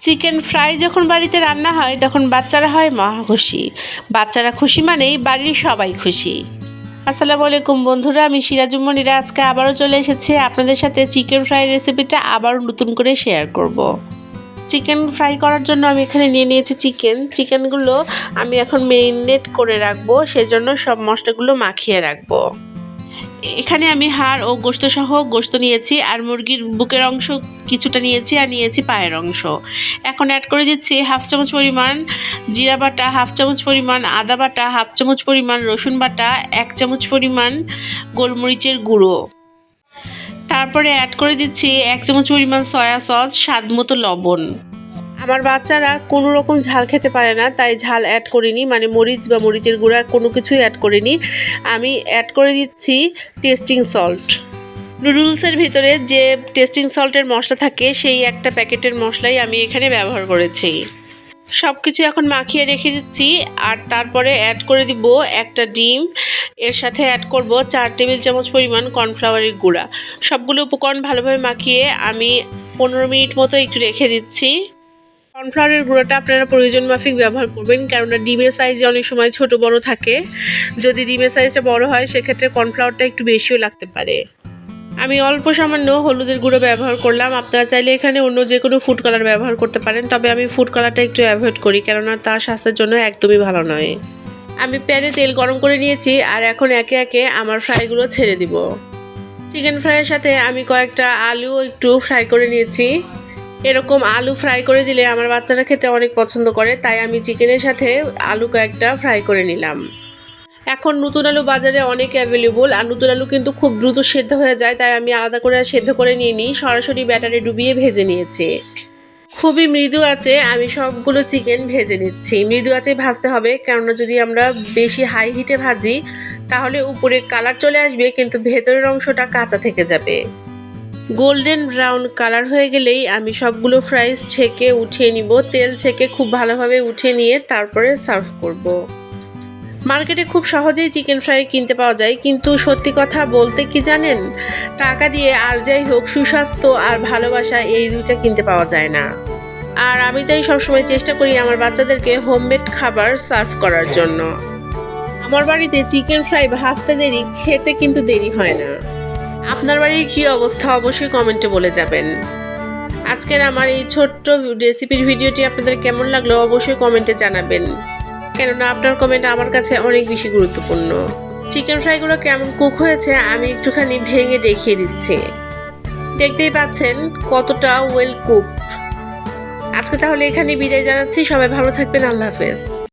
Chicken fry যখন বাড়িতে রান্না হয় তখন বাচ্চারা হয় মহা খুশি। বাচ্চারা খুশি মানেই বাড়ির সবাই খুশি। আসসালামু আলাইকুম বন্ধুরা, আমি সিরাজুম্মনিরা আজকে আবারও চলে এসেছি আপনাদের সাথে চিকেন ফ্রাই রেসিপিটা আবারও নতুন করে শেয়ার করব। চিকেন ফ্রাই করার জন্য আমি এখানে নিয়ে নিয়েছি চিকেনগুলো আমি এখন মেরিনেট করে রাখবো, সেজন্য সব মশলাগুলো মাখিয়ে রাখবো। এখানে আমি হাড় ও গোশত সহ গোশত নিয়েছি, আর মুরগির বুকের অংশ কিছুটা নিয়েছি, আর নিয়েছি পায়ের অংশ। এখন অ্যাড করে দিচ্ছি হাফ চামচ পরিমাণ জিরা বাটা, হাফ চামচ পরিমাণ আদা বাটা, হাফ চামচ পরিমাণ রসুন বাটা, 1 চামচ পরিমাণ গোলমরিচের গুঁড়ো। তারপরে অ্যাড করে দিচ্ছি 1 চামচ পরিমাণ সয়া সস, স্বাদ মতো লবণ। আমার বাচ্চারা কোনো রকম ঝাল খেতে পারে না, তাই ঝাল অ্যাড করিনি, মানে মরিচ বা মরিচের গুঁড়া কোনো কিছুই অ্যাড করিনি। আমি অ্যাড করে দিচ্ছি টেস্টিং সল্ট। নুডলসের ভিতরে যে টেস্টিং সল্টের মশলা থাকে সেই একটা প্যাকেটের মশলাই আমি এখানে ব্যবহার করেছি। সব কিছু এখন মাখিয়ে রেখে দিচ্ছি, আর তারপরে অ্যাড করে দিব একটা ডিম। এর সাথে অ্যাড করব 4 টেবিল চামচ পরিমাণ কর্নফ্লাওয়ারের গুঁড়া। সবগুলো উপকরণ ভালোভাবে মাখিয়ে আমি 15 মিনিট মতো একটু রেখে দিচ্ছি। কর্নফ্লাওয়ারের গুঁড়োটা আপনারা প্রয়োজন মাফিক ব্যবহার করবেন, কেননা ডিমের সাইজে অনেক সময় ছোট বড় থাকে। যদি ডিমের সাইজটা বড় হয় সেক্ষেত্রে কর্নফ্লাওয়ারটা একটু বেশিও লাগতে পারে। আমি অল্প সামান্য হলুদের গুঁড়ো ব্যবহার করলাম। আপনারা চাইলে এখানে অন্য যে কোনো ফুড কালার ব্যবহার করতে পারেন, তবে আমি ফুড কালারটা একটু অ্যাভয়েড করি, কেননা তা স্বাস্থ্যের জন্য একদমই ভালো নয়। আমি প্যানে তেল গরম করে নিয়েছি, আর এখন একে একে আমার ফ্রাইগুলো ছেড়ে দিব। চিকেন ফ্রাইয়ের সাথে আমি কয়েকটা আলু একটু ফ্রাই করে নিয়েছি। এরকম আলু ফ্রাই করে দিলে আমার বাচ্চারা খেতে অনেক পছন্দ করে, তাই আমি চিকেনের সাথে আলু কয়েকটা ফ্রাই করে নিলাম। এখন নতুন আলু বাজারে অনেক অ্যাভেলেবল, আর নতুন আলু কিন্তু খুব দ্রুত সেদ্ধ হয়ে যায়, তাই আমি আলাদা করে সেদ্ধ করে নিয়ে নিই, সরাসরি ব্যাটারে ডুবিয়ে ভেজে নিয়েছি। খুবই মৃদু আঁচে আমি সবগুলো চিকেন ভেজে নিচ্ছি। মৃদু আঁচে ভাজতে হবে, কেননা যদি আমরা বেশি হাই হিটে ভাজি তাহলে উপরে কালার চলে আসবে, কিন্তু ভেতরের অংশটা কাঁচা থেকে যাবে। গোল্ডেন ব্রাউন কালার হয়ে গেলেই আমি সবগুলো ফ্রাইস ছেঁকে উঠিয়ে নিব। তেল ছেঁকে খুব ভালোভাবে উঠিয়ে নিয়ে তারপরে সার্ভ করব। মার্কেটে খুব সহজেই চিকেন ফ্রাই কিনতে পাওয়া যায়, কিন্তু সত্যি কথা বলতে কি জানেন, টাকা দিয়ে আর যাই হোক সুস্বাস্থ্য আর ভালোবাসা এই দুইটা কিনতে পাওয়া যায় না। আর আমি তাই সবসময় চেষ্টা করি আমার বাচ্চাদেরকে হোমমেড খাবার সার্ভ করার জন্য। আমার বাড়িতে চিকেন ফ্রাই ভাজতে দেরি, খেতে কিন্তু দেরি হয় না। আপনার বাড়ির কী অবস্থা অবশ্যই কমেন্টে বলে যাবেন। আজকের আমার এই ছোট্ট রেসিপির ভিডিওটি আপনাদের কেমন লাগলো অবশ্যই কমেন্টে জানাবেন, কেননা আপনার কমেন্ট আমার কাছে অনেক বেশি গুরুত্বপূর্ণ। চিকেন ফ্রাইগুলো কেমন কুক হয়েছে আমি একটুখানি ভেঙে দেখিয়ে দিচ্ছি। দেখতেই পাচ্ছেন কতটা ওয়েল কুকড। আজকে তাহলে এখানে বিদায় জানাচ্ছি। সবাই ভালো থাকবেন। আল্লাহ হাফেজ।